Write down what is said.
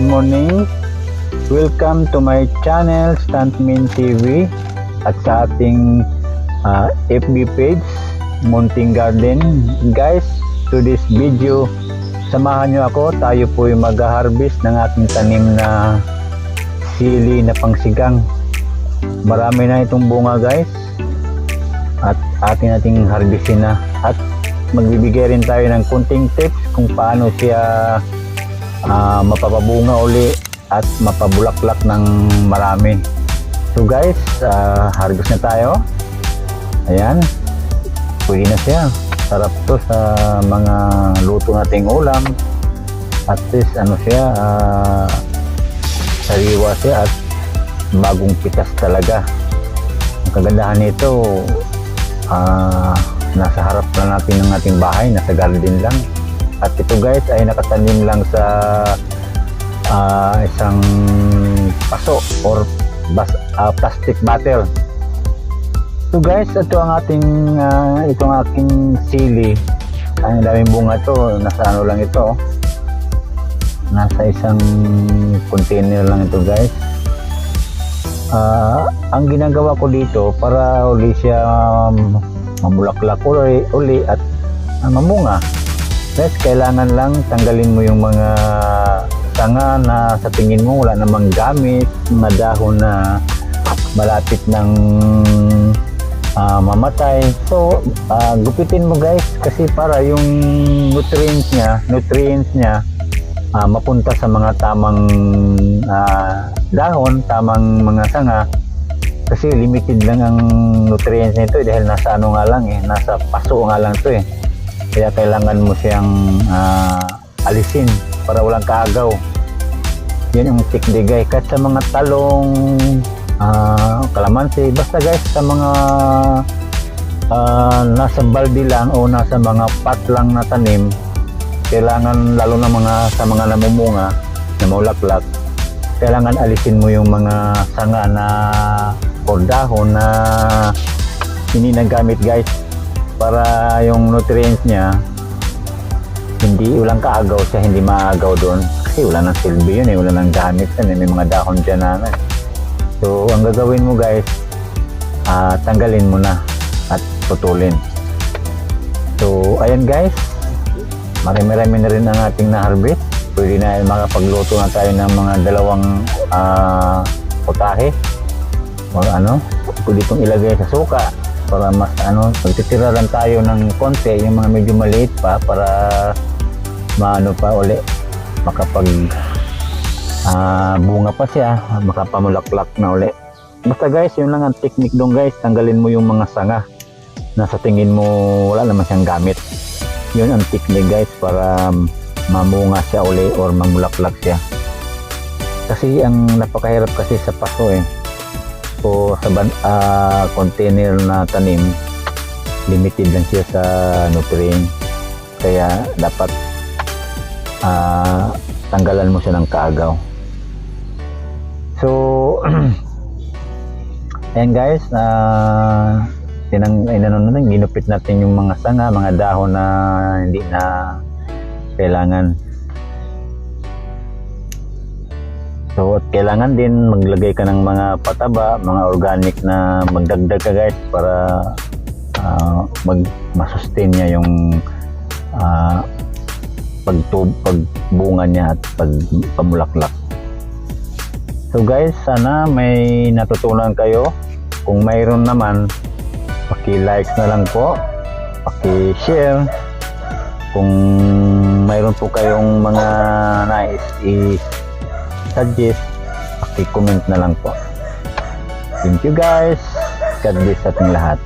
good morning. Welcome to my channel, Stuntman TV, at sa ating FB page, Munting Garden. Guys, to this video, samahan nyo ako. Tayo po yung mag-harvest ng ating tanim na sili na pangsigang. Marami na itong bunga, guys, at ating harvestin na. At magbibigay rin tayo ng kunting tips kung paano siya mapapabunga uli at mapabulaklak ng marami. So guys, harvest na tayo. Ayan, pwede na siya. Sarap to sa mga luto nating ulam. At least ano siya, sariwa siya at bagong pitas talaga. Ang kagandahan nito, nasa harap na natin ng ating bahay, nasa garden lang. At ito guys ay nakatanim lang sa isang paso or plastic bottle. So guys, ito ang ating itong aking sili. Ang daming bunga to, nasa ano lang ito, nasa isang container lang ito guys. Ang ginagawa ko dito para uli siya mamulaklak uli at mamunga. Guys, kailangan lang tanggalin mo yung mga sanga na sa tingin mo wala namang gamit, mga dahon na malapit ng mamatay. So gupitin mo guys, kasi para yung nutrients niya mapunta sa mga tamang dahon, tamang mga sanga. Kasi limited lang ang nutrients nito dahil nasa ano nga lang nasa paso nga lang to Kaya kailangan mo siyang alisin para walang kaagaw. Yan yung tikdigay. Kahit sa mga talong, kalamansi, basta guys sa mga nasa baldi lang o nasa mga pot lang na tanim, kailangan lalo na sa mga namumunga na maulaklak, kailangan alisin mo yung mga sanga na o dahon na hindi nagamit guys, para yung nutrients niya hindi walang kaagaw siya, hindi maagaw doon kasi wala nang silbi yun wala nang gamit yan may mga dahon dyan na So ang gagawin mo guys, tanggalin mo na at putulin. So ayan guys, marami na rin ang ating na-harvest. Pwede na makapagluto na tayo ng mga dalawang putahe. Pwede itong ilagay sa suka para mas magtitira lang tayo ng konti, yung mga medyo maliit pa para pa uli makapag bunga pa siya, makapamulaklak na uli. Basta guys, yun lang ang technique doon guys, tanggalin mo yung mga sanga na sa tingin mo wala naman siyang gamit. Yun ang technique guys para mamunga siya uli or mamulaklak siya. Kasi ang napakahirap kasi sa paso o sa container na tanim, limited lang siya sa nutrient, kaya dapat tanggalan mo siya ng kaagaw. So ayan guys, ginupit natin yung mga sanga, mga dahon na hindi na kailangan. So at kailangan din maglagay ka ng mga pataba, mga organic na magdagdag ka guys para masustain niya yung pagbunga niya at pagpamulaklak. So guys, sana may natutunan kayo. Kung mayroon naman, paki-like na lang po, paki-share. Kung mayroon po kayong mga nais suggest, paki-comment na lang po. Thank you guys. God bless ating lahat.